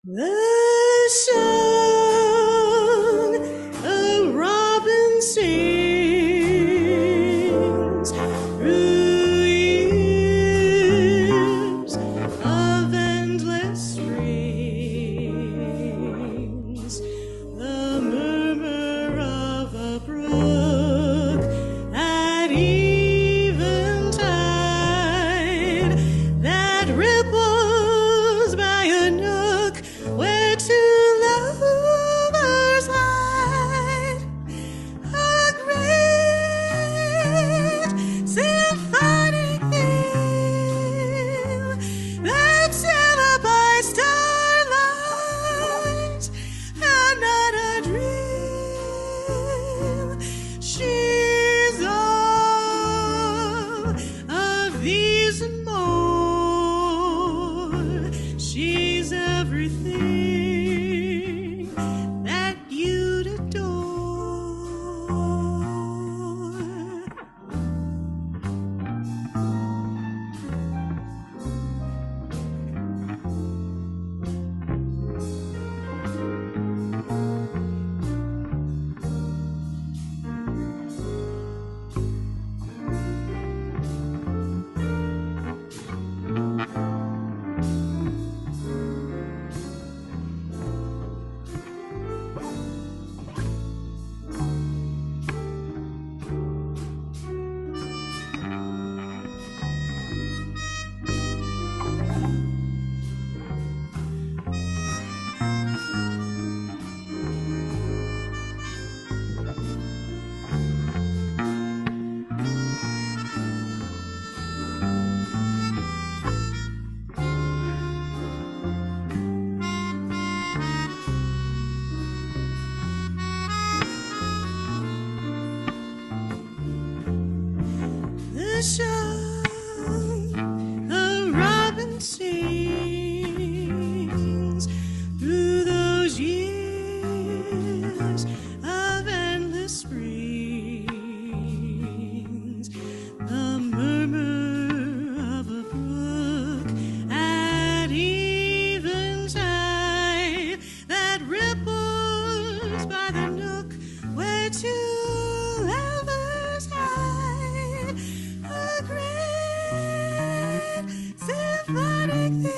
The song a robin sings through years of endless springs, the murmur of a brook at eventide that ripples by a nook where two lovers hide, a great symphonic theme that's ever by starlight and not a dream. She's all of these and more. She's everything that you'd adore. The song a robin sings through those years of endless springs, the murmur of a brook at eventide that ripples by the nook where two lovers hide, a great symphonic theme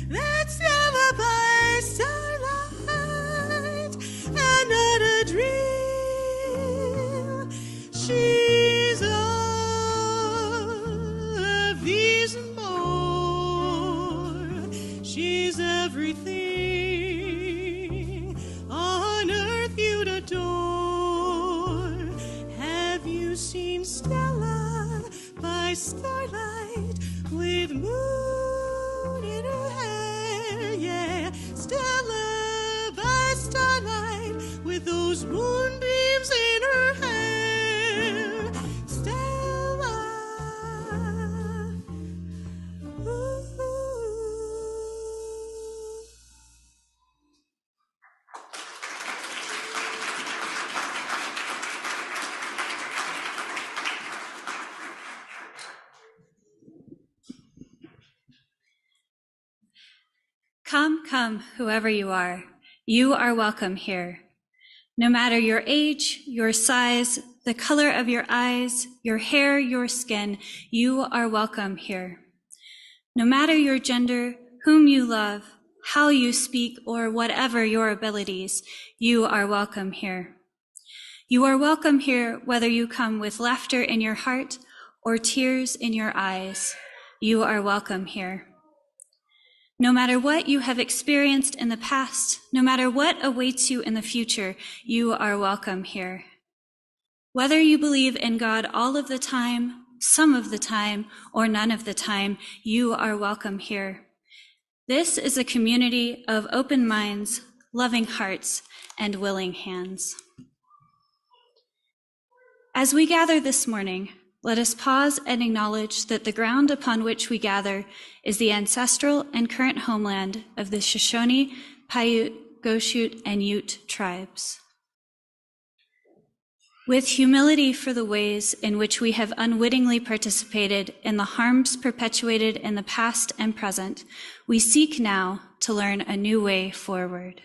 that's never by starlight and not a dream. She's all of these and more. She's everything on earth you'd adore. Have you seen Stella by starlight with moon in her hair? Yeah, Stella by starlight with those moonbeams in her hair. Stella. Ooh. Come, come, whoever you are welcome here. No matter your age, your size, the color of your eyes, your hair, your skin, you are welcome here. No matter your gender, whom you love, how you speak, or whatever your abilities, you are welcome here. You are welcome here whether you come with laughter in your heart or tears in your eyes. You are welcome here. No matter what you have experienced in the past, no matter what awaits you in the future, you are welcome here. Whether you believe in God all of the time, some of the time, or none of the time, you are welcome here. This is a community of open minds, loving hearts, and willing hands. As we gather this morning, let us pause and acknowledge that the ground upon which we gather is the ancestral and current homeland of the Shoshone, Paiute, Goshute, and Ute tribes. With humility for the ways in which we have unwittingly participated in the harms perpetuated in the past and present, we seek now to learn a new way forward.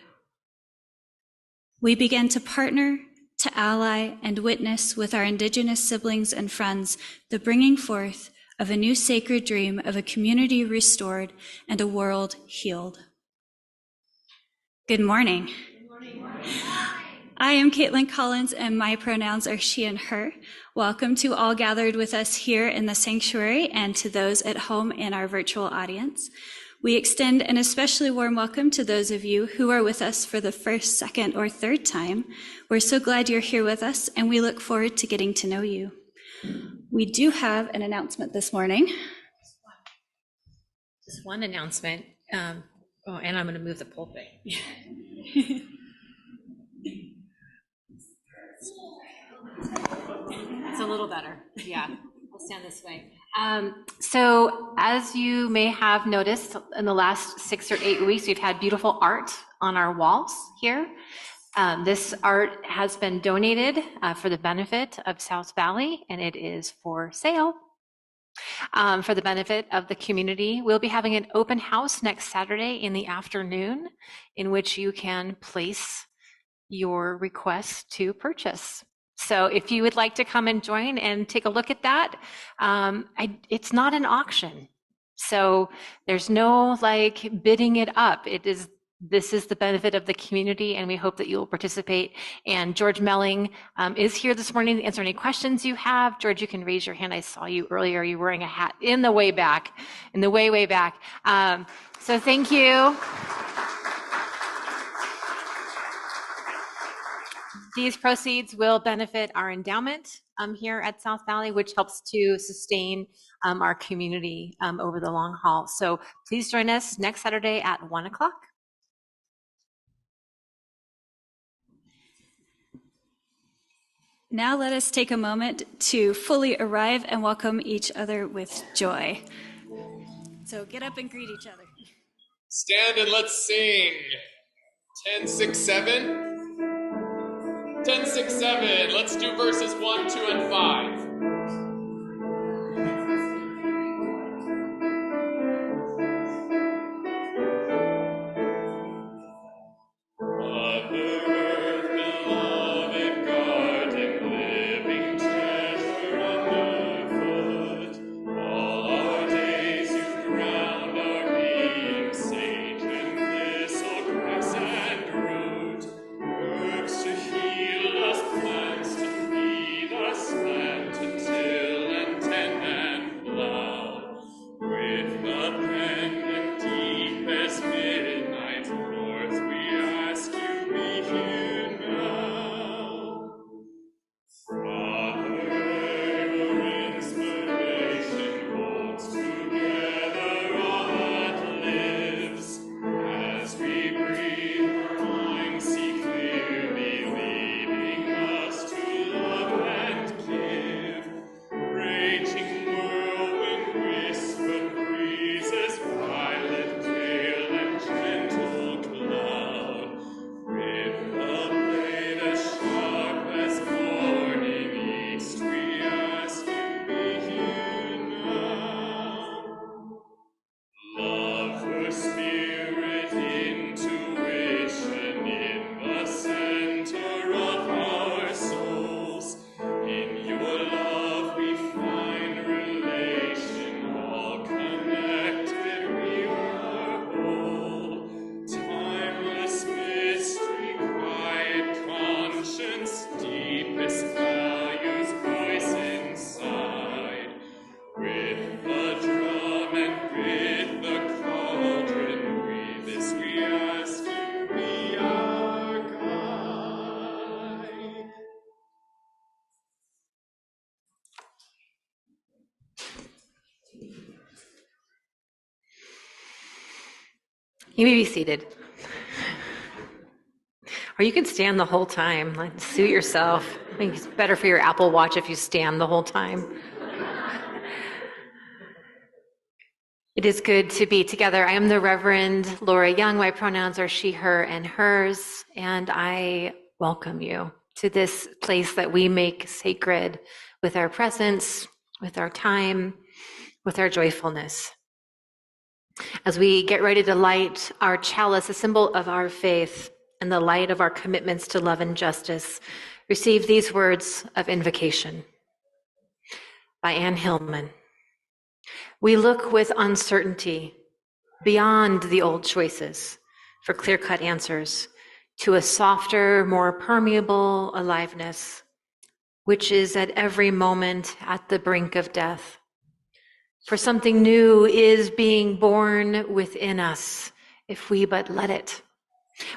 We begin to partner, to ally, and witness with our Indigenous siblings and friends the bringing forth of a new sacred dream of a community restored and a world healed. Good morning. I am Caitlin Collins, and my pronouns are she and her. Welcome to all gathered with us here in the sanctuary and to those at home in our virtual audience. We extend an especially warm welcome to those of you who are with us for the first, second, or third time. We're so glad you're here with us, and we look forward to getting to know you. We do have an announcement this morning. Just one announcement. And I'm going to move the pulpit. It's a little better. Yeah, I'll stand this way. So as you may have noticed, in the last 6 or 8 weeks, we've had beautiful art on our walls here. This art has been donated for the benefit of South Valley, and it is for sale. For the benefit of the community. We'll be having an open house next Saturday in the afternoon in which you can place your request to purchase. So if you would like to come and join and take a look at that, it's not an auction. So there's no like bidding it up. This is the benefit of the community, and we hope that you will participate. And George Melling is here this morning to answer any questions you have. George, you can raise your hand. I saw you earlier. You were wearing a hat in the way back. So thank you. These proceeds will benefit our endowment here at South Valley, which helps to sustain our community over the long haul. So please join us next Saturday at 1 o'clock. Now let us take a moment to fully arrive and welcome each other with joy. So get up and greet each other. Stand and let's sing. 10, 6, 7. 10, 6, 7. Let's do verses 1, 2, and 5. You may be seated. Or you can stand the whole time, like suit yourself. I think it's better for your Apple Watch if you stand the whole time. It is good to be together. I am the Reverend Lora Young. My pronouns are she, her, and hers, and I welcome you to this place that we make sacred with our presence, with our time, with our joyfulness. As we get ready to light our chalice, a symbol of our faith and the light of our commitments to love and justice, receive these words of invocation by Anne Hillman. We look with uncertainty beyond the old choices for clear-cut answers to a softer, more permeable aliveness, which is at every moment at the brink of death. For something new is being born within us, if we but let it.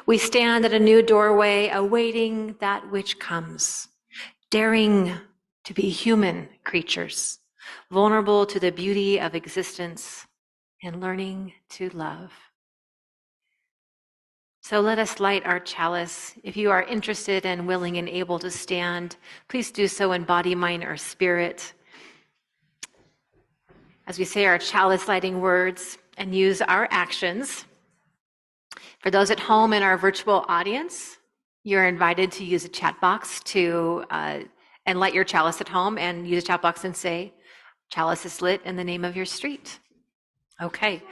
We stand at a new doorway, awaiting that which comes, daring to be human creatures, vulnerable to the beauty of existence and learning to love. So let us light our chalice. If you are interested and willing and able to stand, please do so in body, mind, or spirit. As we say our chalice lighting words and use our actions. For those at home in our virtual audience, you're invited to use a chat box and light your chalice at home, and use a chat box and say, chalice is lit in the name of your street. Okay.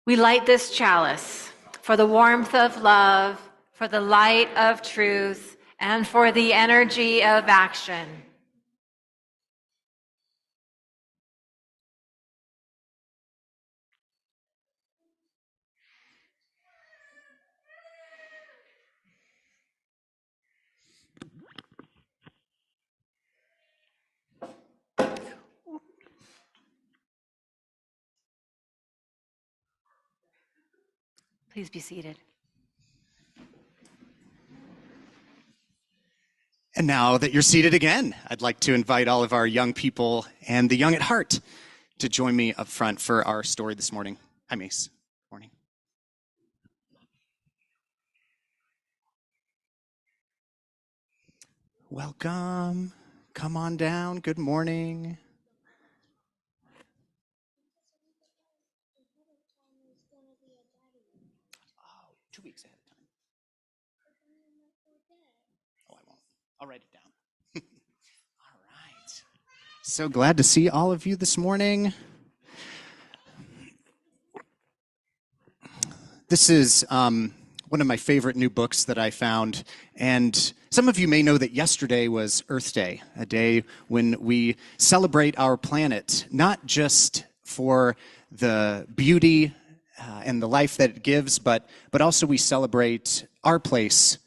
We light this chalice for the warmth of love, for the light of truth, and for the energy of action. Please be seated. And now that you're seated again, I'd like to invite all of our young people and the young at heart to join me up front for our story this morning. Hi, Mace. Morning. Welcome. Come on down. Good morning. Oh, 2 weeks ahead of time. Oh, I won't. I'll write it down. All right. So glad to see all of you this morning. This is one of my favorite new books that I found, and some of you may know that yesterday was Earth Day, a day when we celebrate our planet, not just for the beauty and the life that it gives, but also we celebrate our place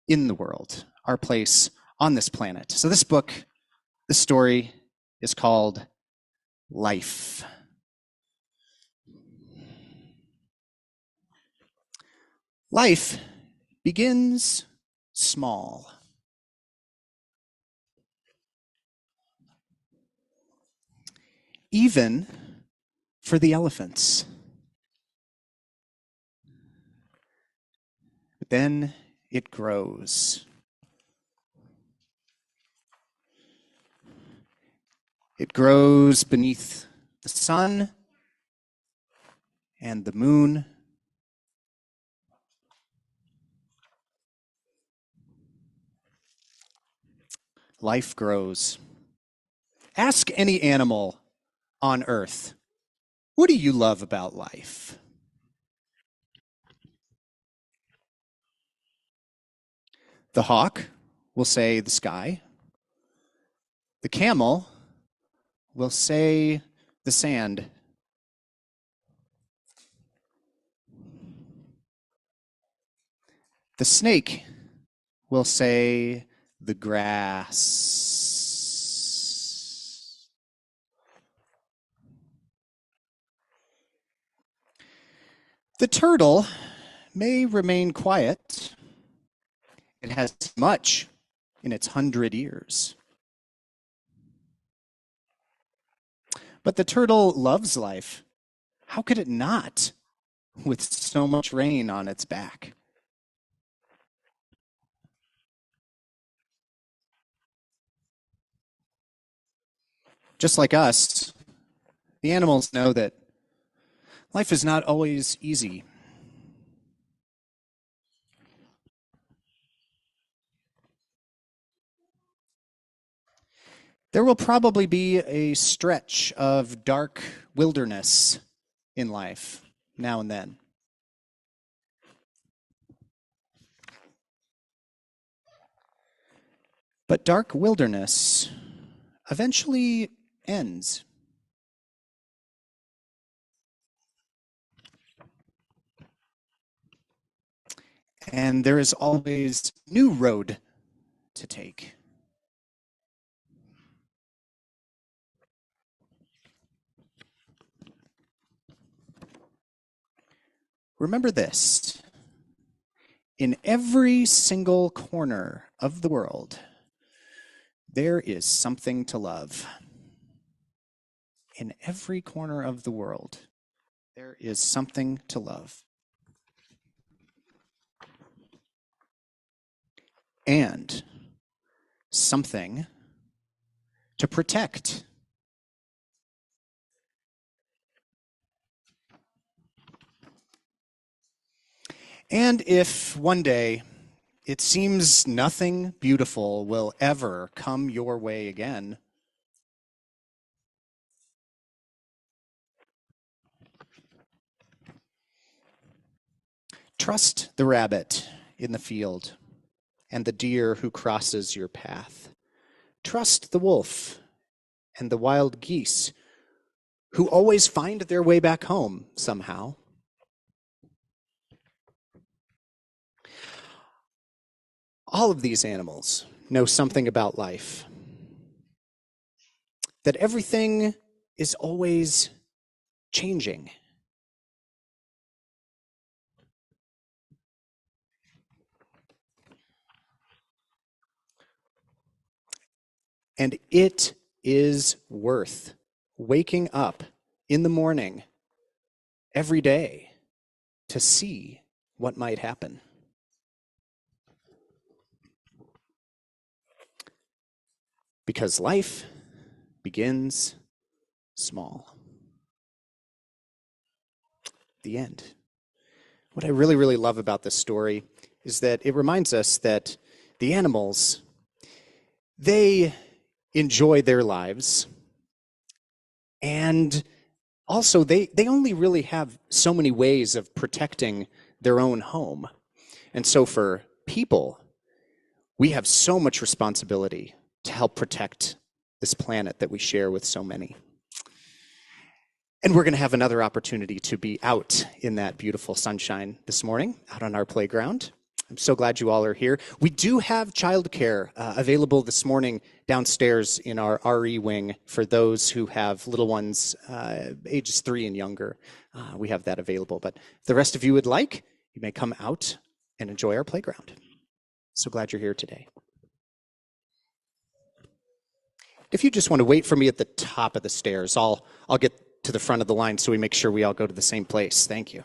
in the world, our place on this planet. So this book, this story is called Life. Life begins small. Even for the elephants. But then it grows. It grows beneath the sun and the moon. Life grows. Ask any animal on Earth, what do you love about life? The hawk will say the sky. The camel will say the sand. The snake will say the grass. The turtle may remain quiet. It has much in its 100 years. But the turtle loves life. How could it not, with so much rain on its back? Just like us, the animals know that life is not always easy. There will probably be a stretch of dark wilderness in life now and then. But dark wilderness eventually ends. And there is always a new road to take. Remember this. In every single corner of the world, there is something to love. In every corner of the world, there is something to love. And something to protect. And if one day it seems nothing beautiful will ever come your way again, trust the rabbit in the field and the deer who crosses your path. Trust the wolf and the wild geese who always find their way back home somehow. All of these animals know something about life. That everything is always changing. And it is worth waking up in the morning every day to see what might happen. Because life begins small. The end. What I really, really love about this story is that it reminds us that the animals, they enjoy their lives, and also they only really have so many ways of protecting their own home. And so for people, we have so much responsibility to help protect this planet that we share with so many. And we're going to have another opportunity to be out in that beautiful sunshine this morning, out on our playground. I'm so glad you all are here. We do have childcare available this morning downstairs in our RE wing for those who have little ones ages 3 and younger. We have that available. But if the rest of you would like, you may come out and enjoy our playground. So glad you're here today. If you just want to wait for me at the top of the stairs, I'll get to the front of the line so we make sure we all go to the same place. Thank you.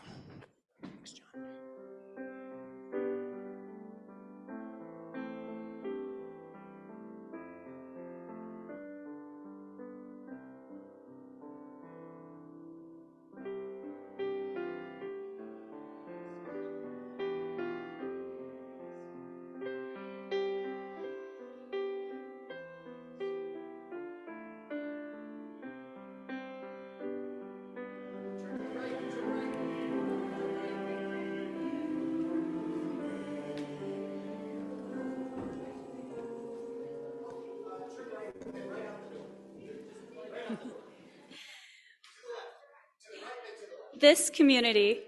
This community,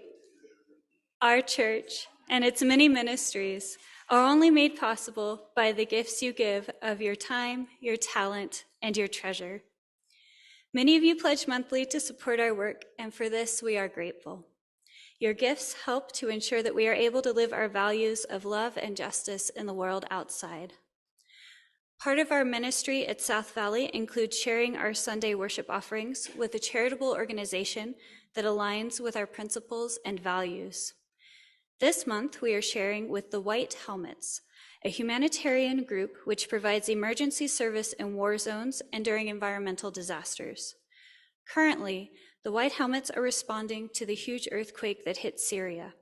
our church, and its many ministries are only made possible by the gifts you give of your time, your talent, and your treasure. Many of you pledge monthly to support our work, and for this we are grateful. Your gifts help to ensure that we are able to live our values of love and justice in the world outside. Part of our ministry at South Valley includes sharing our Sunday worship offerings with a charitable organization that aligns with our principles and values. This month, we are sharing with the White Helmets, a humanitarian group which provides emergency service in war zones and during environmental disasters. Currently, the White Helmets are responding to the huge earthquake that hit Syria.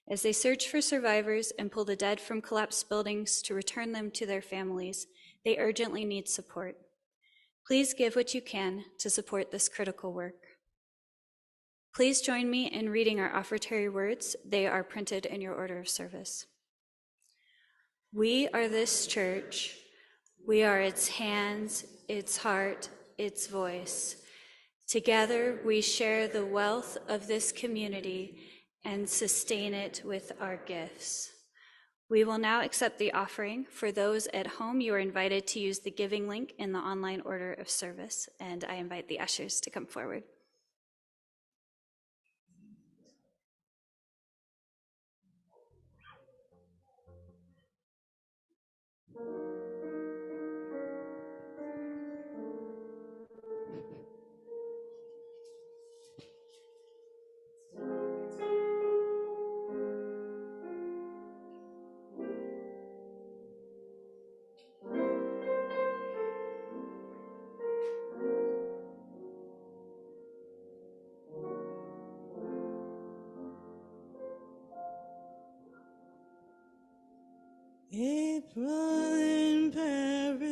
As they search for survivors and pull the dead from collapsed buildings to return them to their families, they urgently need support. Please give what you can to support this critical work. Please join me in reading our offertory words. They are printed in your order of service. We are this church. We are its hands, its heart, its voice. Together we share the wealth of this community and sustain it with our gifts. We will now accept the offering. For those at home, you are invited to use the giving link in the online order of service, and I invite the ushers to come forward. April in Paris,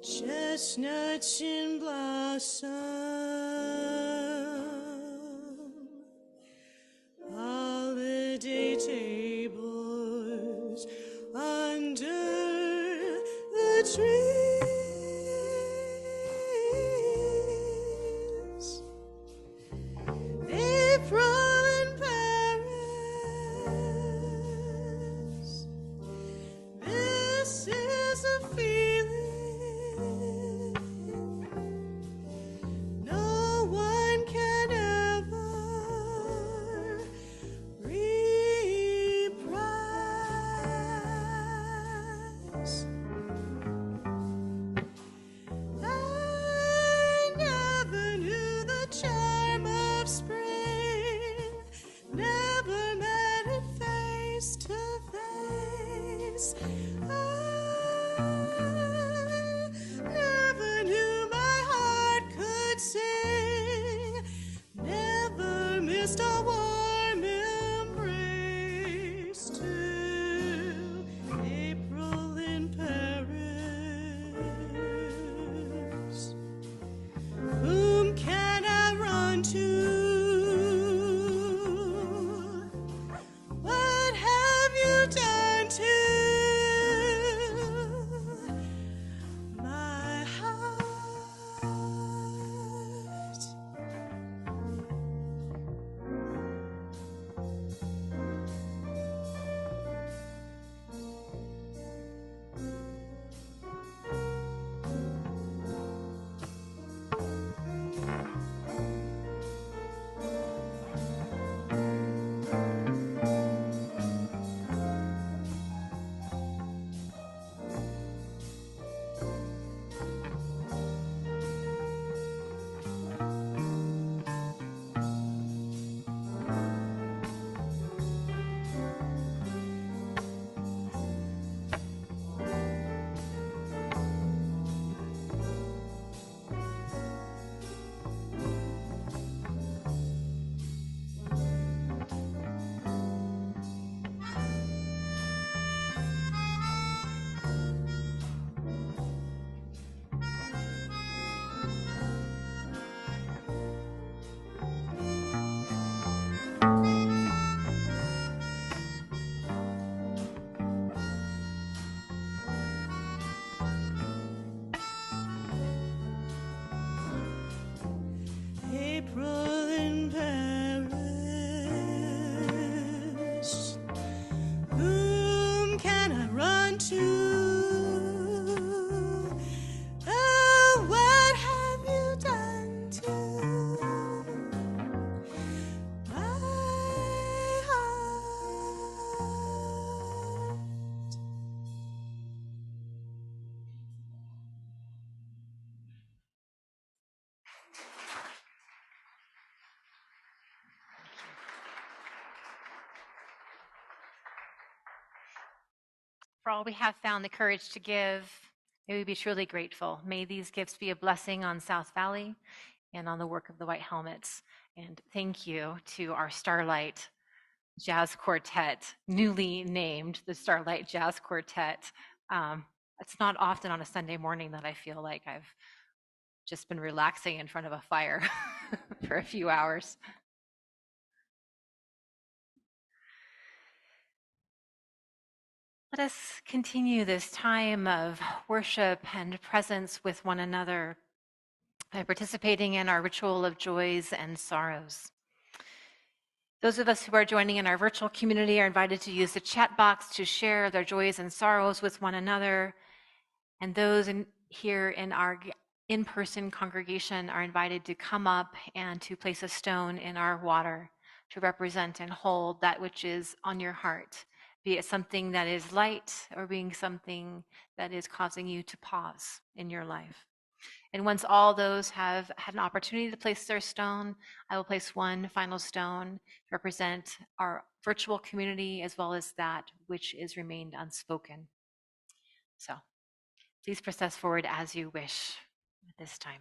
chestnuts in blossom, holiday tables under the trees. April in Paris, this is a feeling no one can ever reprise. I never knew the charm of spring, never met it face to face. I never knew my heart could sing, never missed a warm embrace till April in Paris. Whom can I run to? What have you done to my heart? April in Paris, whom can I run to? Oh, what have you done to my heart? For all we have found the courage to give, may we be truly grateful. May these gifts be a blessing on South Valley and on the work of the White Helmets. And thank you to our Starlight Jazz Quartet, newly named the Starlight Jazz Quartet, It's not often on a Sunday morning that I feel like I've just been relaxing in front of a fire for a few hours. Let us continue this time of worship and presence with one another by participating in our ritual of joys and sorrows. Those of us who are joining in our virtual community are invited to use the chat box to share their joys and sorrows with one another. And those here in our in-person congregation are invited to come up and to place a stone in our water to represent and hold that which is on your heart, be it something that is light or being something that is causing you to pause in your life. And once all those have had an opportunity to place their stone, I will place one final stone to represent our virtual community as well as that which is remained unspoken. So please process forward as you wish at this time.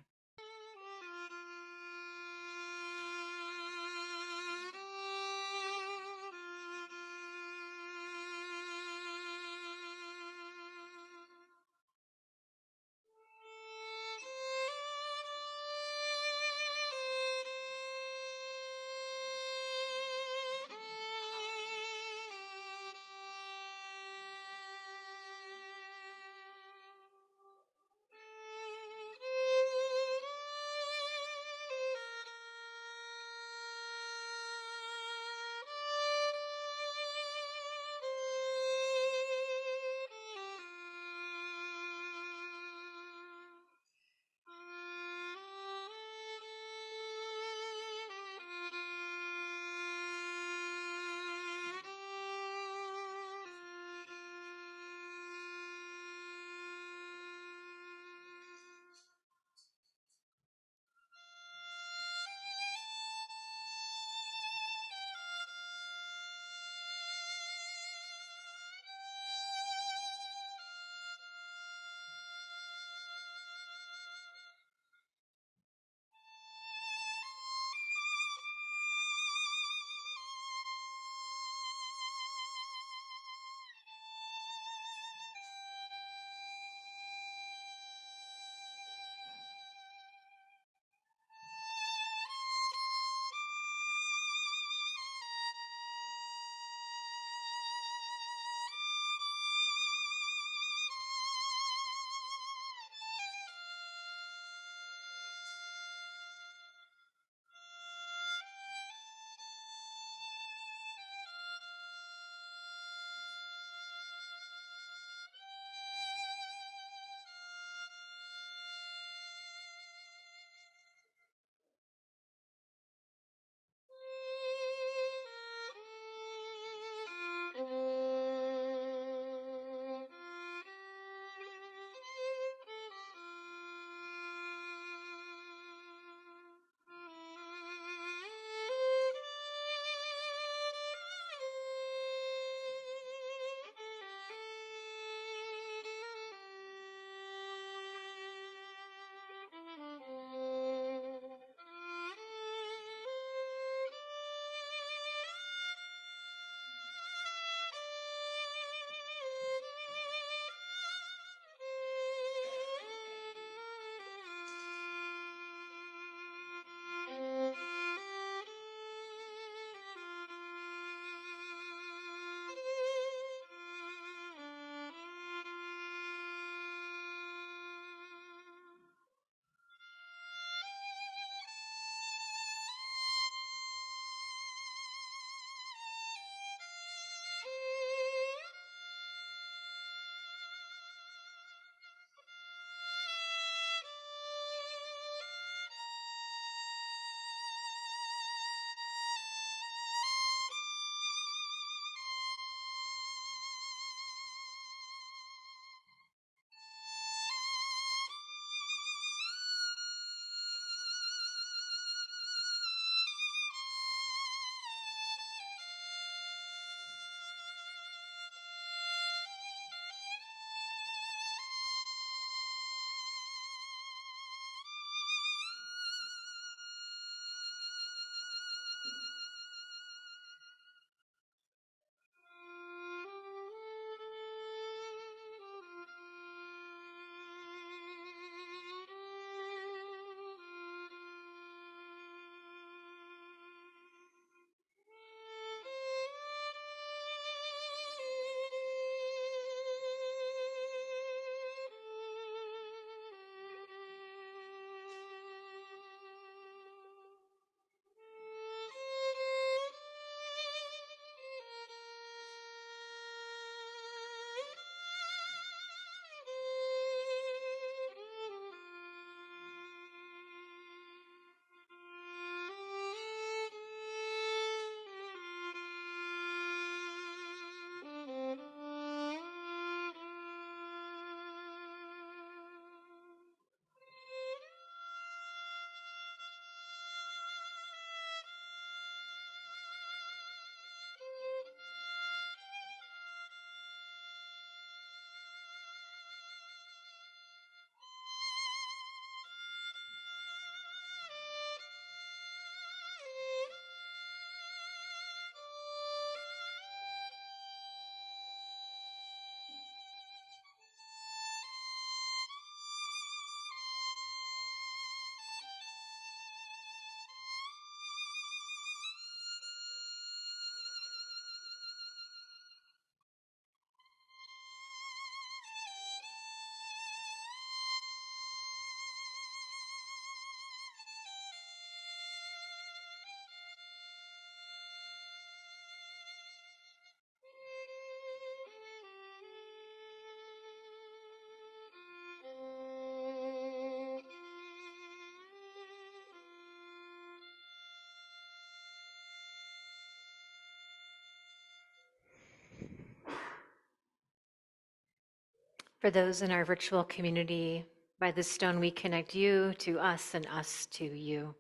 For those in our virtual community, by this stone we connect you to us and us to you.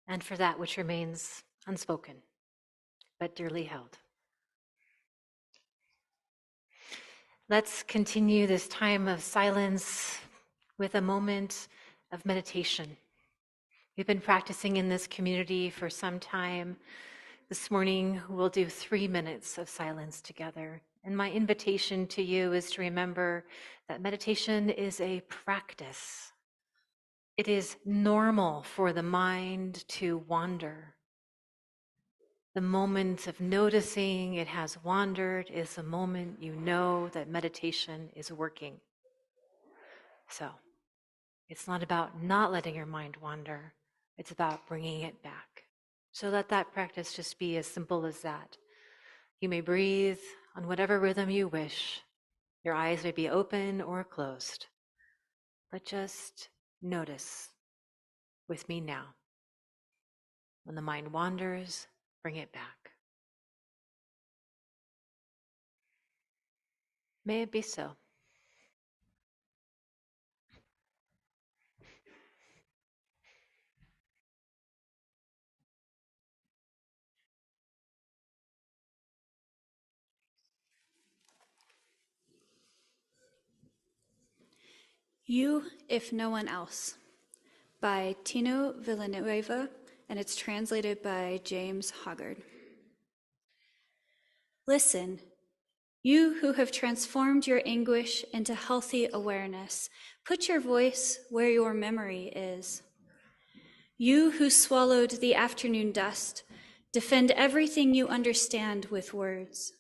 And for that which remains unspoken, but dearly held. Let's continue this time of silence with a moment of meditation. We've been practicing in this community for some time. This morning, we'll do 3 minutes of silence together. And my invitation to you is to remember that meditation is a practice. It is normal for the mind to wander. The moment of noticing it has wandered is the moment you know that meditation is working. So, it's not about not letting your mind wander. It's about bringing it back. So let that practice just be as simple as that. You may breathe on whatever rhythm you wish. Your eyes may be open or closed. But just notice with me now. When the mind wanders, bring it back. May it be so. You, If No One Else, by Tino Villanueva, and it's translated by James Hoggard. Listen, you who have transformed your anguish into healthy awareness, put your voice where your memory is. You who swallowed the afternoon dust, defend everything you understand with words.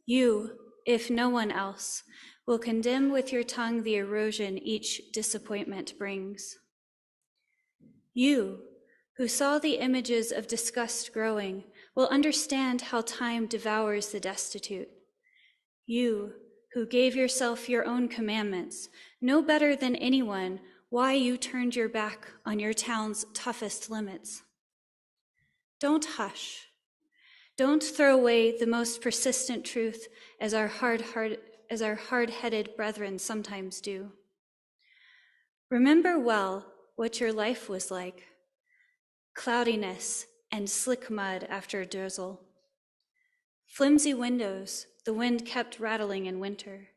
You, if no one else, will condemn with your tongue the erosion each disappointment brings. You, who saw the images of disgust growing, will understand how time devours the destitute. You, who gave yourself your own commandments, know better than anyone why you turned your back on your town's toughest limits. Don't hush. Don't throw away the most persistent truth as our hard-headed brethren sometimes do. Remember well what your life was like. Cloudiness and slick mud after a drizzle. Flimsy windows, the wind kept rattling in winter.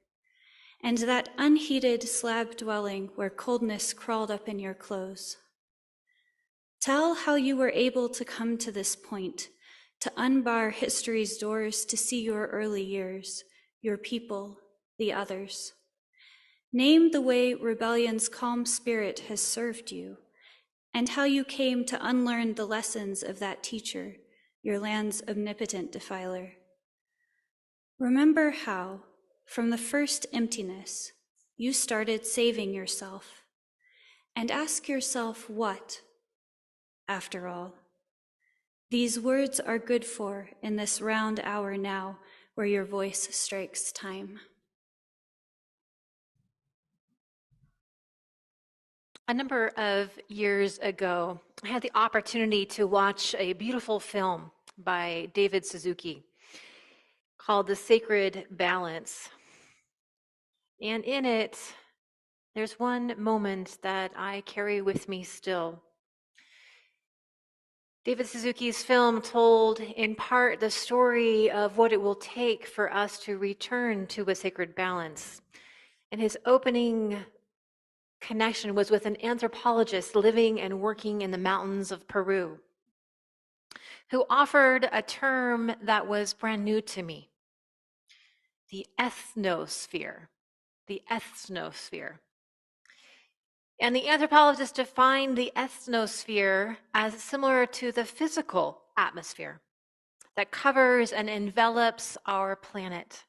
And that unheated slab dwelling where coldness crawled up in your clothes. Tell how you were able to come to this point, to unbar history's doors to see your early years, your people, the others. Name the way rebellion's calm spirit has served you, and how you came to unlearn the lessons of that teacher, your land's omnipotent defiler. Remember how, from the first emptiness, you started saving yourself, and ask yourself what, after all. These words are good for in this round hour now where your voice strikes time. A number of years ago, I had the opportunity to watch a beautiful film by David Suzuki called The Sacred Balance. And in it, there's one moment that I carry with me still. David Suzuki's film told in part the story of what it will take for us to return to a sacred balance. And his opening connection was with an anthropologist living and working in the mountains of Peru, who offered a term that was brand new to me, the ethnosphere. The ethnosphere. And the anthropologist defined the ethnosphere as similar to the physical atmosphere that covers and envelops our planet,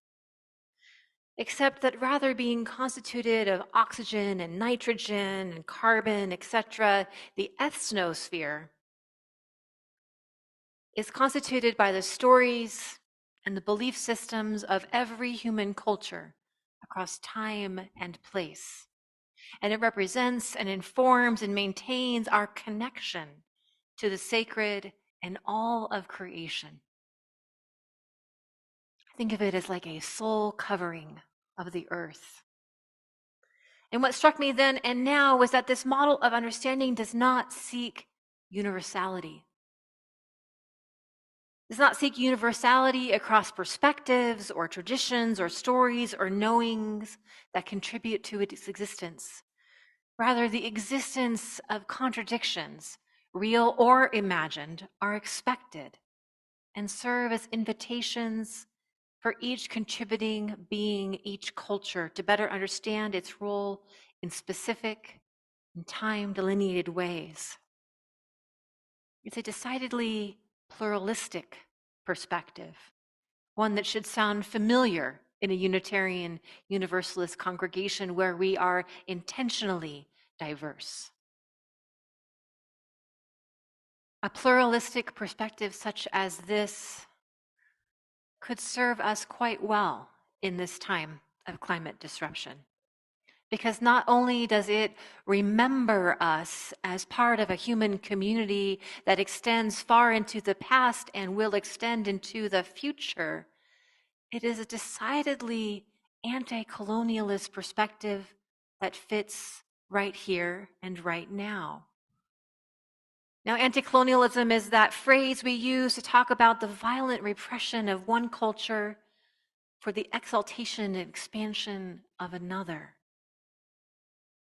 except that rather being constituted of oxygen and nitrogen and carbon, etc., the ethnosphere is constituted by the stories and the belief systems of every human culture across time and place. And it represents and informs and maintains our connection to the sacred and all of creation. Think of it as like a soul covering of the earth. And what struck me then and now was that this model of understanding does not seek universality. Does not seek universality across perspectives or traditions or stories or knowings that contribute to its existence. Rather, the existence of contradictions, real or imagined, are expected and serve as invitations for each contributing being, each culture, to better understand its role in specific and time-delineated ways. It's a decidedly pluralistic perspective, one that should sound familiar in a Unitarian Universalist congregation where we are intentionally diverse. A pluralistic perspective such as this could serve us quite well in this time of climate disruption. Because not only does it remember us as part of a human community that extends far into the past and will extend into the future, it is a decidedly anti-colonialist perspective that fits right here and right now. Now, anti-colonialism is that phrase we use to talk about the violent repression of one culture for the exaltation and expansion of another.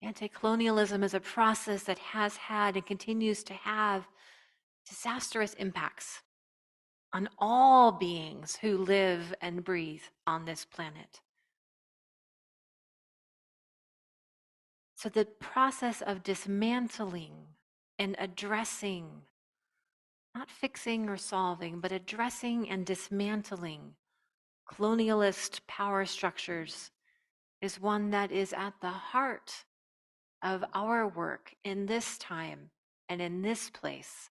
Anti-colonialism is a process that has had and continues to have disastrous impacts on all beings who live and breathe on this planet. So the process of dismantling and addressing, not fixing or solving, but addressing and dismantling colonialist power structures is one that is at the heart of our work in this time and in this place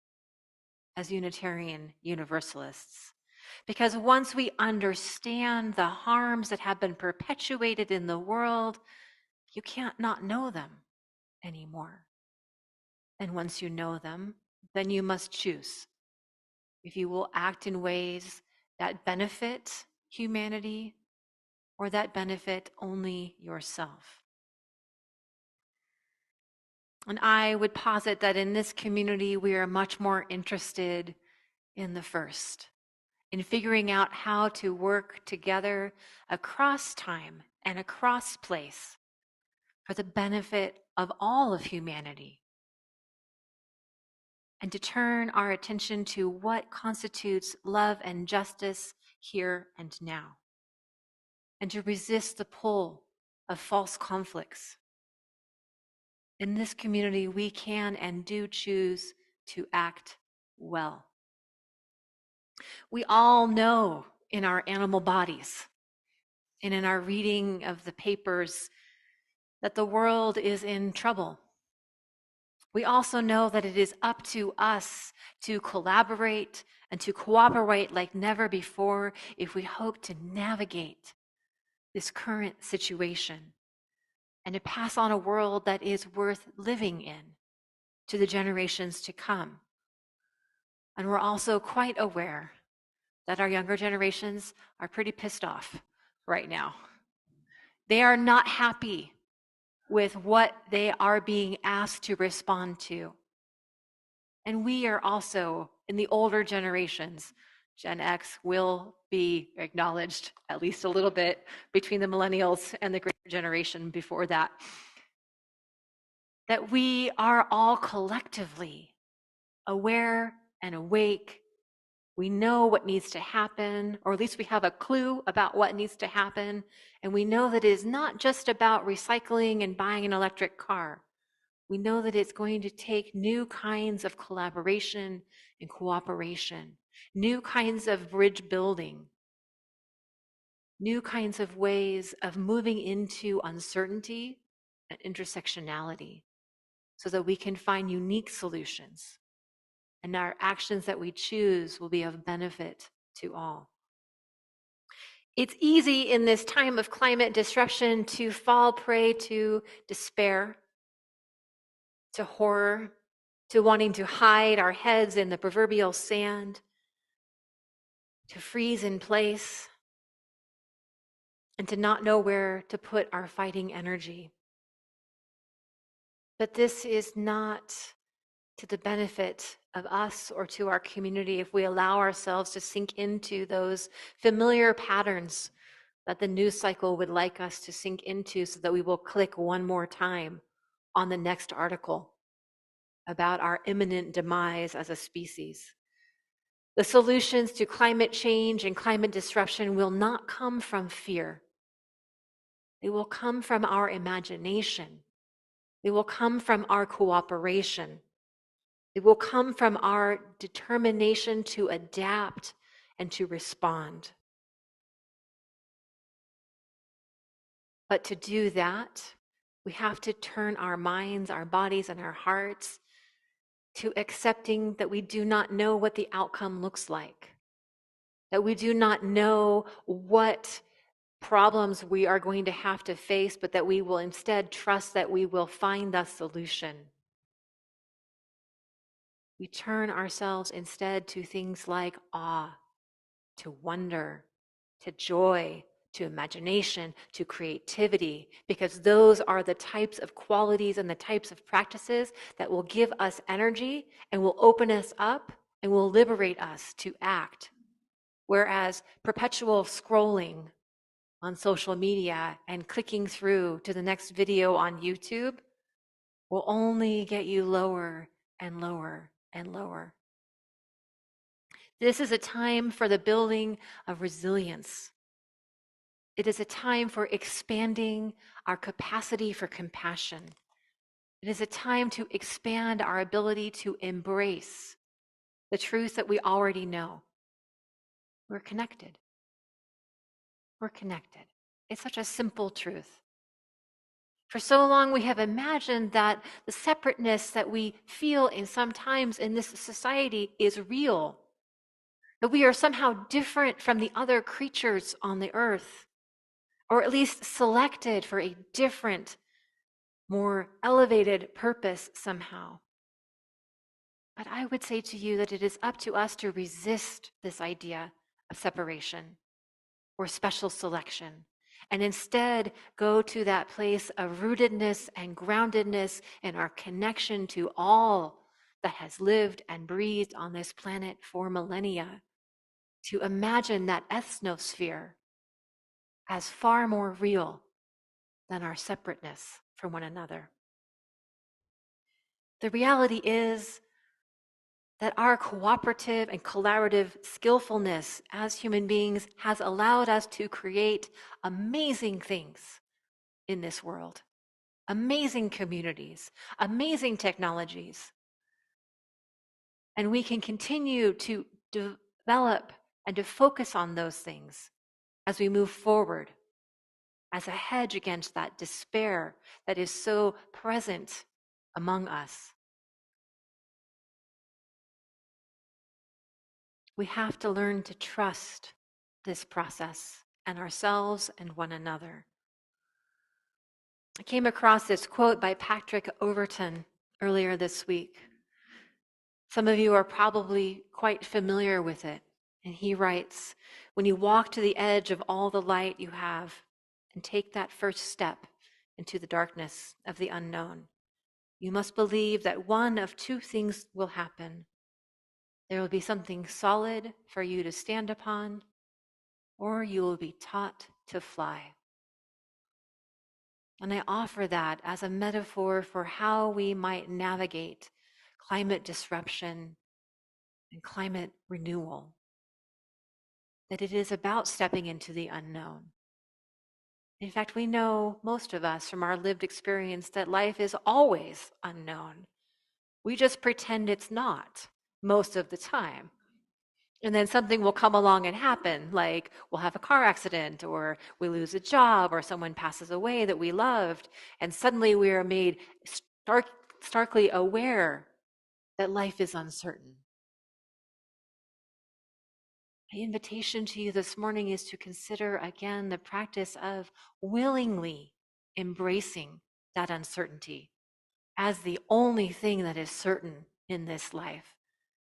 as Unitarian Universalists. Because once we understand the harms that have been perpetuated in the world, you can't not know them anymore. And once you know them, then you must choose if you will act in ways that benefit humanity or that benefit only yourself. And I would posit that in this community, we are much more interested in the first, in figuring out how to work together across time and across place for the benefit of all of humanity, and to turn our attention to what constitutes love and justice here and now, and to resist the pull of false conflicts. In this community, we can and do choose to act well. We all know in our animal bodies and in our reading of the papers that the world is in trouble. We also know that it is up to us to collaborate and to cooperate like never before if we hope to navigate this current situation and to pass on a world that is worth living in to the generations to come. And we're also quite aware that our younger generations are pretty pissed off right now. They are not happy with what they are being asked to respond to. And we are also, in the older generations, Gen X will be acknowledged at least a little bit between the millennials and the greater generation before that, that we are all collectively aware and awake. We know what needs to happen, or at least we have a clue about what needs to happen. And we know that it is not just about recycling and buying an electric car. We know that it's going to take new kinds of collaboration and cooperation, new kinds of bridge building, new kinds of ways of moving into uncertainty and intersectionality so that we can find unique solutions. And our actions that we choose will be of benefit to all. It's easy in this time of climate disruption to fall prey to despair, to horror, to wanting to hide our heads in the proverbial sand, to freeze in place, and to not know where to put our fighting energy. But this is not to the benefit of us or to our community if we allow ourselves to sink into those familiar patterns that the news cycle would like us to sink into, so that we will click one more time on the next article about our imminent demise as a species. The solutions to climate change and climate disruption will not come from fear. They will come from our imagination. They will come from our cooperation. It will come from our determination to adapt and to respond. But to do that, we have to turn our minds, our bodies, and our hearts to accepting that we do not know what the outcome looks like, that we do not know what problems we are going to have to face, but that we will instead trust that we will find the solution. We turn ourselves instead to things like awe, to wonder, to joy, to imagination, to creativity, because those are the types of qualities and the types of practices that will give us energy and will open us up and will liberate us to act. Whereas perpetual scrolling on social media and clicking through to the next video on YouTube will only get you lower and lower and lower. This is a time for the building of resilience. It is a time for expanding our capacity for compassion. It is a time to expand our ability to embrace the truth that we already know. We're connected. We're connected. It's such a simple truth. For so long, we have imagined that the separateness that we feel in sometimes in this society is real, that we are somehow different from the other creatures on the earth, or at least selected for a different, more elevated purpose somehow. But I would say to you that it is up to us to resist this idea of separation or special selection, and instead go to that place of rootedness and groundedness in our connection to all that has lived and breathed on this planet for millennia, to imagine that ethnosphere as far more real than our separateness from one another. The reality is that our cooperative and collaborative skillfulness as human beings has allowed us to create amazing things in this world, amazing communities, amazing technologies. And we can continue to develop and to focus on those things as we move forward, as a hedge against that despair that is so present among us. We have to learn to trust this process and ourselves and one another. I came across this quote by Patrick Overton earlier this week. Some of you are probably quite familiar with it. And he writes, "When you walk to the edge of all the light you have and take that first step into the darkness of the unknown, you must believe that one of two things will happen. There will be something solid for you to stand upon, or you will be taught to fly." And I offer that as a metaphor for how we might navigate climate disruption and climate renewal. That it is about stepping into the unknown. In fact, we know, most of us, from our lived experience, that life is always unknown. We just pretend it's not most of the time. And then something will come along and happen, like we'll have a car accident, or we lose a job, or someone passes away that we loved, and suddenly we are made starkly aware that life is uncertain. My invitation to you this morning is to consider again the practice of willingly embracing that uncertainty as the only thing that is certain in this life,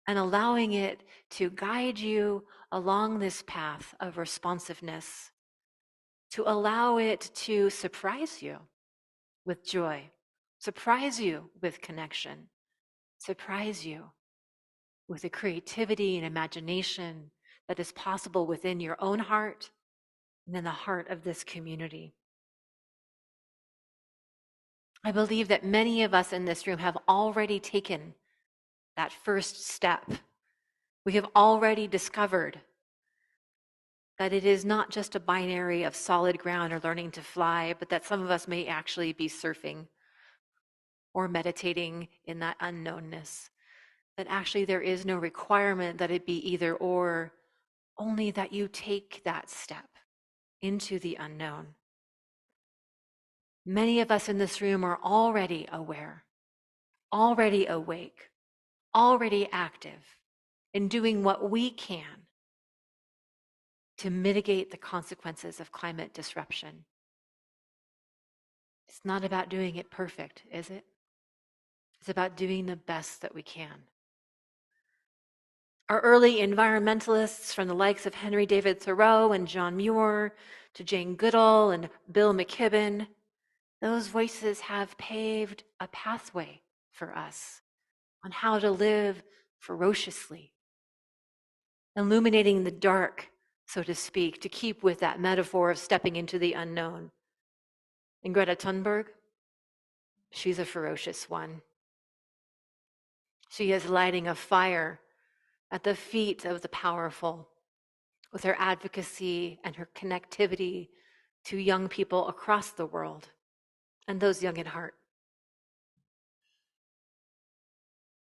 and allowing it to guide you along this path of responsiveness, to allow it to surprise you with joy, surprise you with connection, surprise you with the creativity and imagination that is possible within your own heart and in the heart of this community. I believe that many of us in this room have already taken that first step. We have already discovered that it is not just a binary of solid ground or learning to fly, but that some of us may actually be surfing or meditating in that unknownness. That actually there is no requirement that it be either or, only that you take that step into the unknown. Many of us in this room are already aware, already awake, already active in doing what we can to mitigate the consequences of climate disruption. It's not about doing it perfect, is it? It's about doing the best that we can. Our early environmentalists, from the likes of Henry David Thoreau and John Muir to Jane Goodall and Bill McKibben, those voices have paved a pathway for us on how to live ferociously, illuminating the dark, so to speak, to keep with that metaphor of stepping into the unknown. And Greta Thunberg, she's a ferocious one. She is lighting a fire at the feet of the powerful with her advocacy and her connectivity to young people across the world and those young at heart.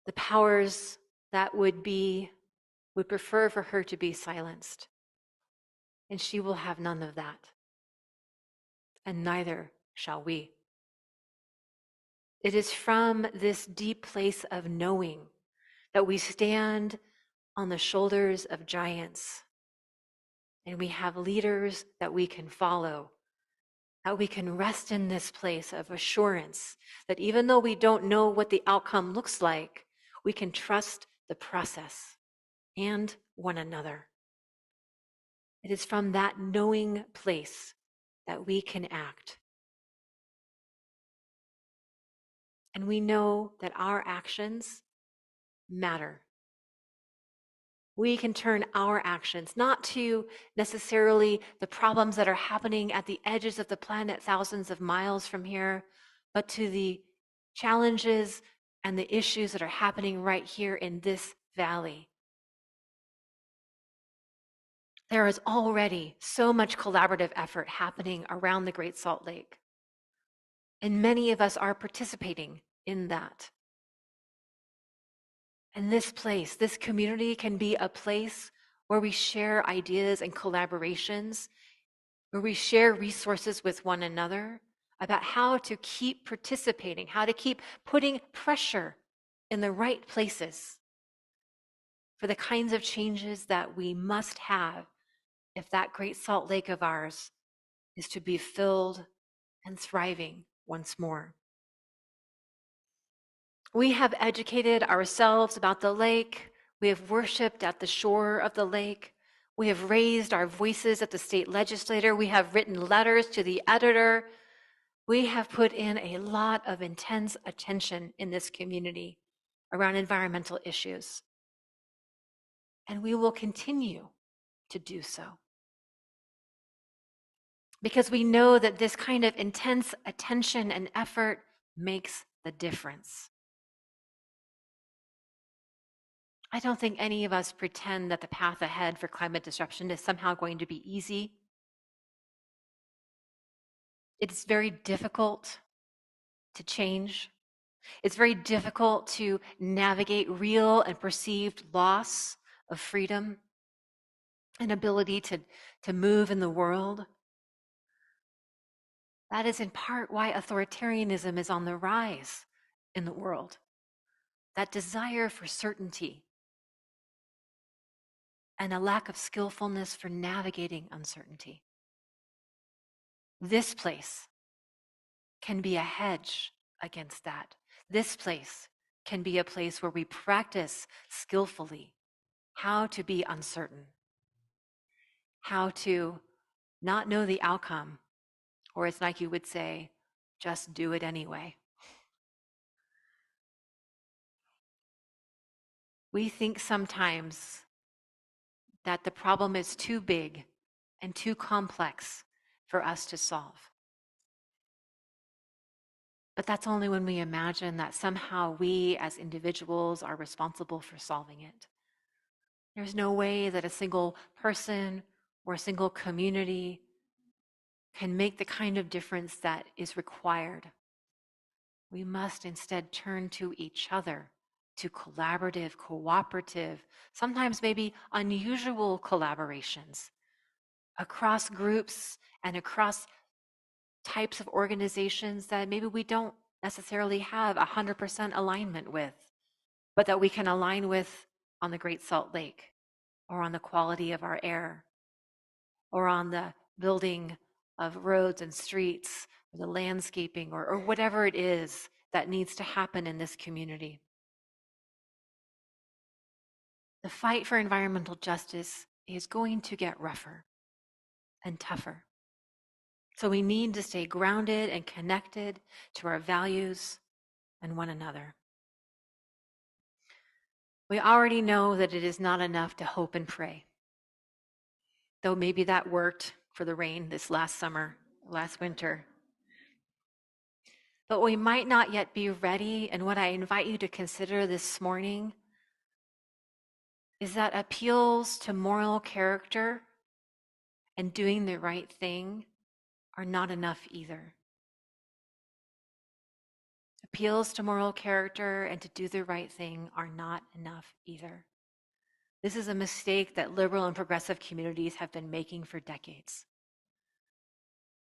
The powers that would prefer for her to be silenced. And she will have none of that. And neither shall we. It is from this deep place of knowing that we stand on the shoulders of giants, and we have leaders that we can follow, that we can rest in this place of assurance that even though we don't know what the outcome looks like, we can trust the process and one another. It is from that knowing place that we can act. And we know that our actions matter. We can turn our actions not to necessarily the problems that are happening at the edges of the planet thousands of miles from here, but to the challenges and the issues that are happening right here in this valley. There is already so much collaborative effort happening around the Great Salt Lake. And many of us are participating in that. And this place, this community can be a place where we share ideas and collaborations, where we share resources with one another about how to keep participating, how to keep putting pressure in the right places for the kinds of changes that we must have if that Great Salt Lake of ours is to be filled and thriving once more. We have educated ourselves about the lake. We have worshiped at the shore of the lake. We have raised our voices at the state legislature. We have written letters to the editor. We have put in a lot of intense attention in this community around environmental issues. And we will continue to do so. Because we know that this kind of intense attention and effort makes the difference. I don't think any of us pretend that the path ahead for climate disruption is somehow going to be easy. It's very difficult to change. It's very difficult to navigate real and perceived loss of freedom and ability to move in the world. That is in part why authoritarianism is on the rise in the world. That desire for certainty and a lack of skillfulness for navigating uncertainty. This place can be a hedge against that. This place can be a place where we practice skillfully how to be uncertain, how to not know the outcome, or it's like you would say, just do it anyway. We think sometimes that the problem is too big and too complex for us to solve. But that's only when we imagine that somehow we as individuals are responsible for solving it. There's no way that a single person or a single community can make the kind of difference that is required. We must instead turn to each other, to collaborative, cooperative, sometimes maybe unusual collaborations across groups and across types of organizations that maybe we don't necessarily have 100% alignment with, but that we can align with on the Great Salt Lake, or on the quality of our air, or on the building of roads and streets, or the landscaping, or whatever it is that needs to happen in this community. The fight for environmental justice is going to get rougher and tougher. So we need to stay grounded and connected to our values and one another. We already know that it is not enough to hope and pray, though maybe that worked for the rain this last summer, last winter. But we might not yet be ready, and what I invite you to consider this morning is that appeals to moral character and doing the right thing are not enough either. Appeals to moral character and to do the right thing are not enough either. This is a mistake that liberal and progressive communities have been making for decades.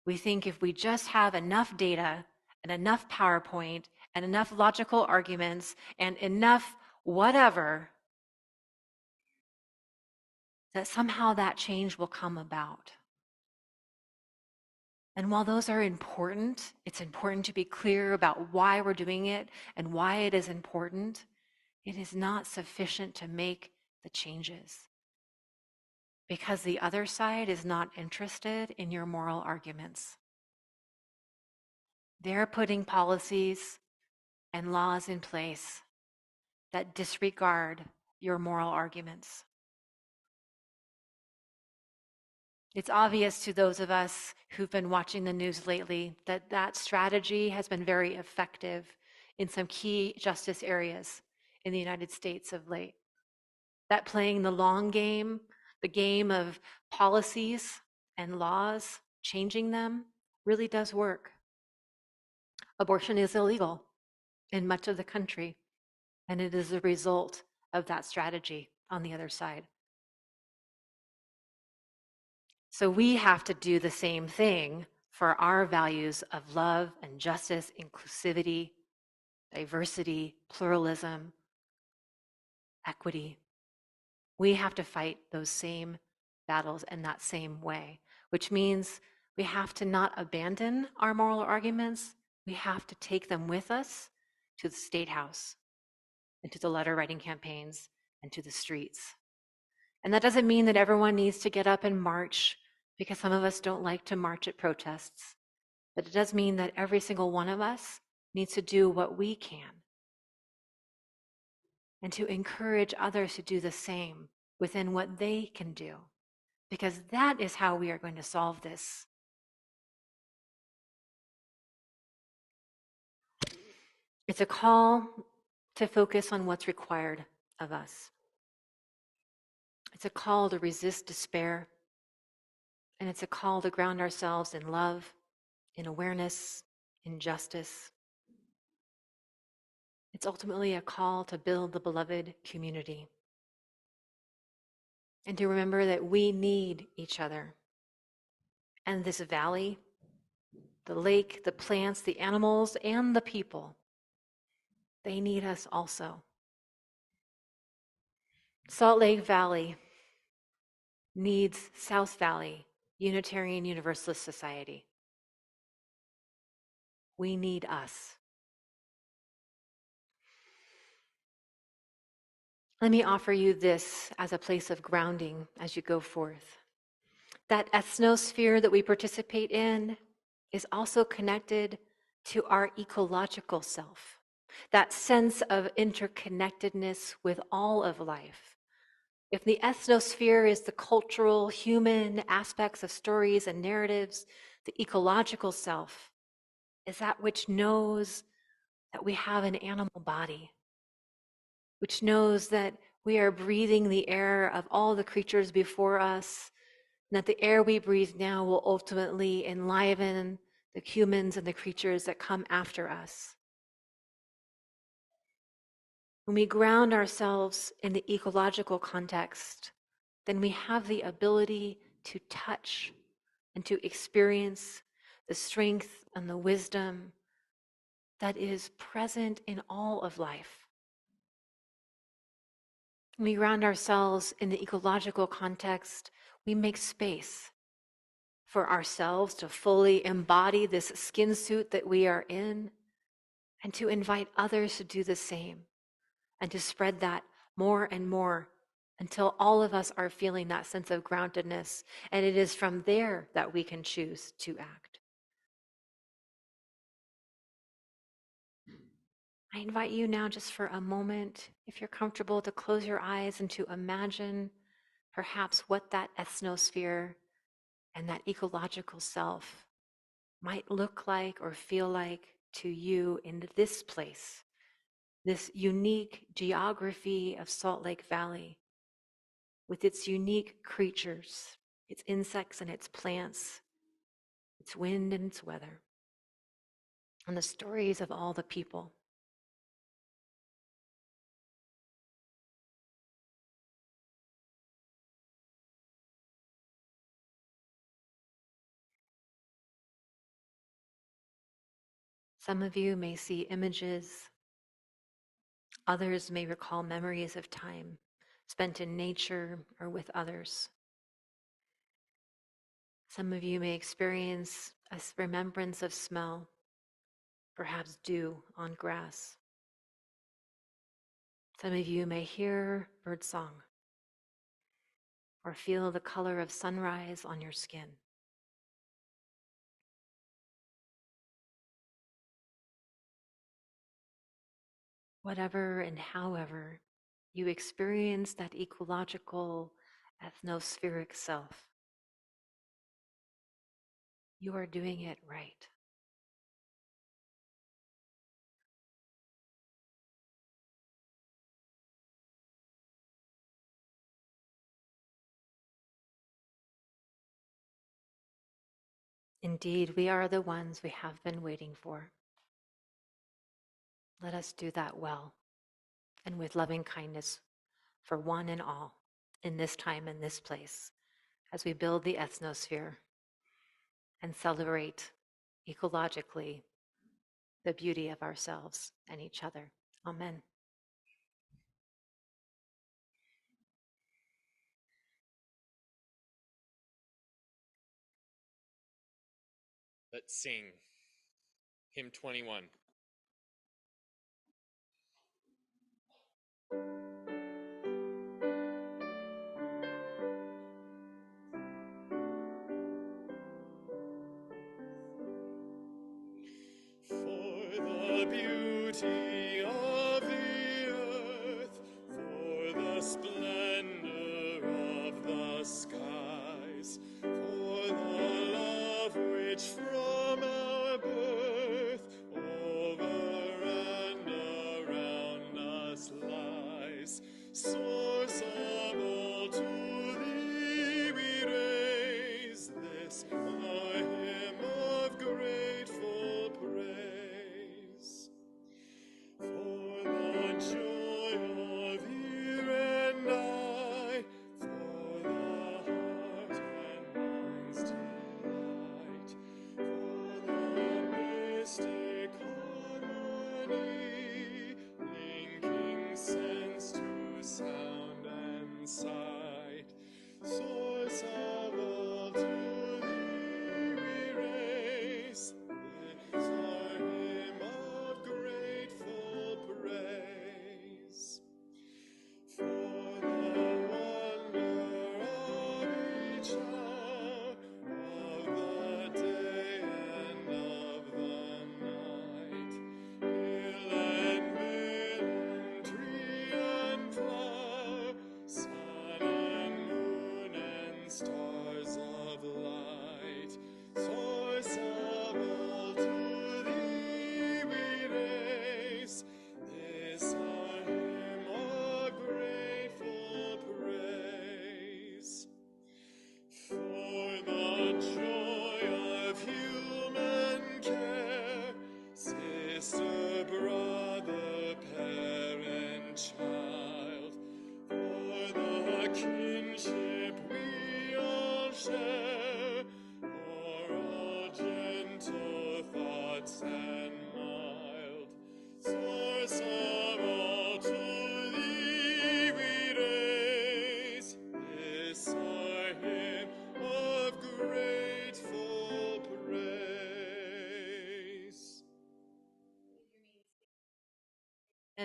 We think if we just have enough data and enough PowerPoint and enough logical arguments and enough whatever, that somehow that change will come about. And while those are important, it's important to be clear about why we're doing it and why it is important. It is not sufficient to make the changes, because the other side is not interested in your moral arguments. They're putting policies and laws in place that disregard your moral arguments. It's obvious to those of us who've been watching the news lately that that strategy has been very effective in some key justice areas in the United States of late. That playing the long game, the game of policies and laws, changing them, really does work. Abortion is illegal in much of the country, and it is a result of that strategy on the other side. So we have to do the same thing for our values of love and justice, inclusivity, diversity, pluralism, equity. We have to fight those same battles in that same way, which means we have to not abandon our moral arguments. We have to take them with us to the State House and to the letter writing campaigns and to the streets. And that doesn't mean that everyone needs to get up and march, because some of us don't like to march at protests. But it does mean that every single one of us needs to do what we can and to encourage others to do the same within what they can do, because that is how we are going to solve this. It's a call to focus on what's required of us. It's a call to resist despair, and it's a call to ground ourselves in love, in awareness, in justice. It's ultimately a call to build the beloved community and to remember that we need each other. And this valley, the lake, the plants, the animals, and the people, they need us also. Salt Lake Valley needs South Valley Unitarian Universalist Society. We need us. Let me offer you this as a place of grounding as you go forth. That ethnosphere that we participate in is also connected to our ecological self, that sense of interconnectedness with all of life. If the ethnosphere is the cultural, human aspects of stories and narratives, the ecological self is that which knows that we have an animal body, which knows that we are breathing the air of all the creatures before us, and that the air we breathe now will ultimately enliven the humans and the creatures that come after us. When we ground ourselves in the ecological context, then we have the ability to touch and to experience the strength and the wisdom that is present in all of life. When we ground ourselves in the ecological context, we make space for ourselves to fully embody this skin suit that we are in, and to invite others to do the same, and to spread that more and more until all of us are feeling that sense of groundedness. And it is from there that we can choose to act. I invite you now, just for a moment, if you're comfortable, to close your eyes and to imagine perhaps what that ethnosphere and that ecological self might look like or feel like to you in this place, this unique geography of Salt Lake Valley, with its unique creatures, its insects and its plants, its wind and its weather, and the stories of all the people. Some of you may see images, others may recall memories of time spent in nature or with others. Some of you may experience a remembrance of smell, perhaps dew on grass. Some of you may hear birdsong or feel the color of sunrise on your skin. Whatever and however you experience that ecological, ethnospheric self, you are doing it right. Indeed, we are the ones we have been waiting for. Let us do that well and with loving kindness for one and all in this time and this place as we build the ethnosphere and celebrate ecologically the beauty of ourselves and each other. Amen. Let's sing hymn 21. For the beauty of the earth, for the splendor of the skies, for the love which from our birth over and around us lies, source of all, to thee we raise this our hymn of grateful praise. For the joy of ear and eye, for the heart and mind's delight, for the mystic harmony, linking sense to sound and sight, source of all, to thee we raise this our hymn of grateful praise. For the wonder of each hour,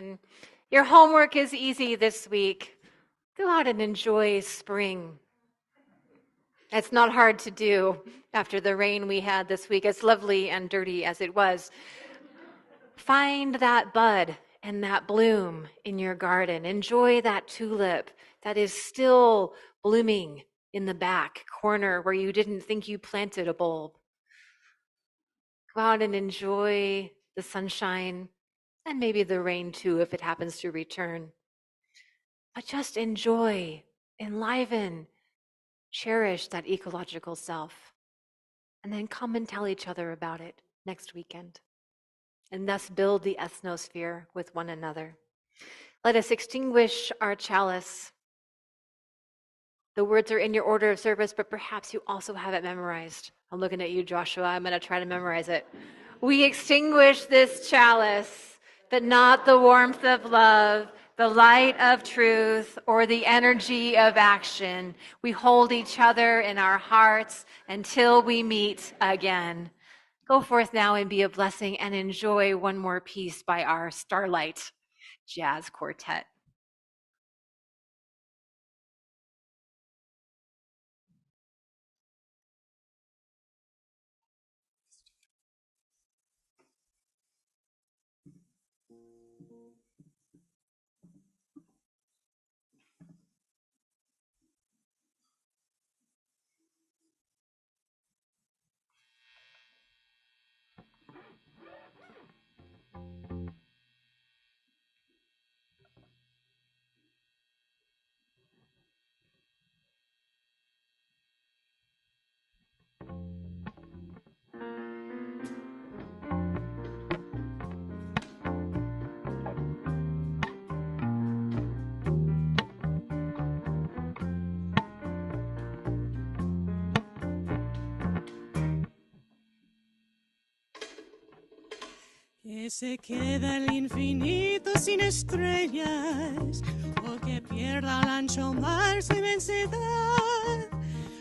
and your homework is easy this week, go out and enjoy spring. It's not hard to do after the rain we had this week, as lovely and dirty as it was. Find that bud and that bloom in your garden. Enjoy that tulip that is still blooming in the back corner where you didn't think you planted a bulb. Go out and enjoy the sunshine and maybe the rain too if it happens to return. But just enjoy, enliven, cherish that ecological self, and then come and tell each other about it next weekend, and thus build the ethnosphere with one another. Let us extinguish our chalice. The words are in your order of service, but perhaps you also have it memorized. I'm looking at you, Joshua. I'm going to try to memorize it. We extinguish this chalice, but not the warmth of love, the light of truth, or the energy of action. We hold each other in our hearts until we meet again. Go forth now and be a blessing and enjoy one more piece by our Starlight Jazz Quartet. Que se queda el infinito sin estrellas, o que pierda el ancho mar su inmensidad.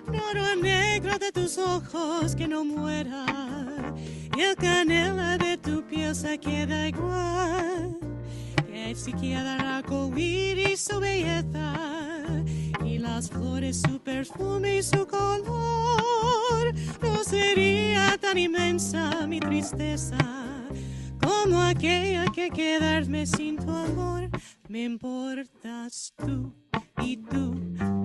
Oro negro de tus ojos que no muera, y el canela de tu piel se queda igual. Que si queda el arcoíris su belleza, y las flores su perfume y su color, no sería tan inmensa mi tristeza como aquella que quedarme sin tu amor. Me importas tú, y tú,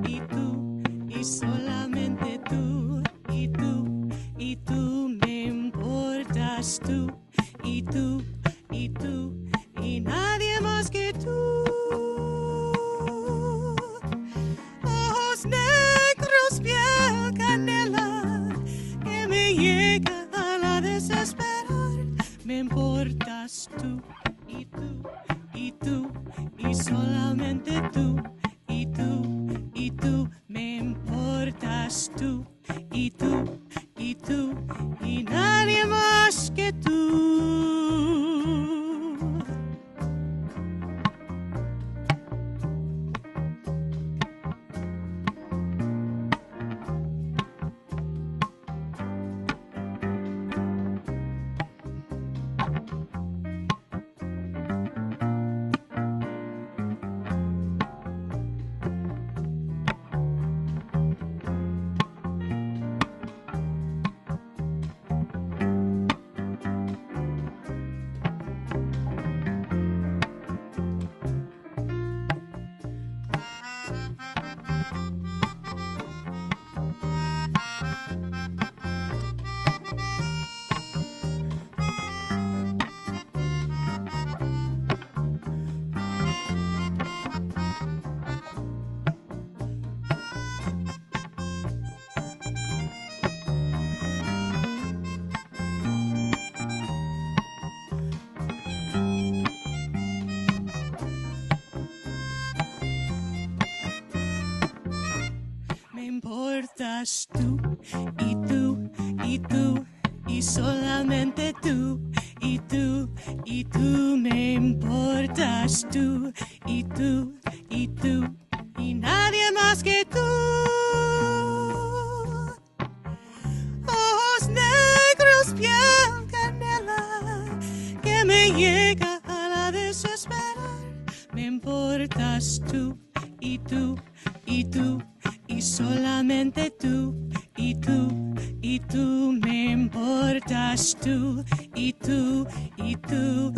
y tú, y solamente tú, y tú, y tú. Me importas tú, y tú, y tú, y nadie más que tú. Ojos negros, piel canela, que me llega a la desesperar. Me importas tú, y tú, y tú, y solamente tú, y tú, y tú. Me importas tú, y tú, y tú, y nadie más que tú. Importas tú, y tú, y tú, y solamente tú, y tú, y tú. Me importas tú, y tú, y tú, y nadie más que tú. Ojos negros, piel canela, que me llega a la desesperación. importas tú, y tú, y tú, y solamente tú, y tú, y tú, me importas tú, y tú, y tú,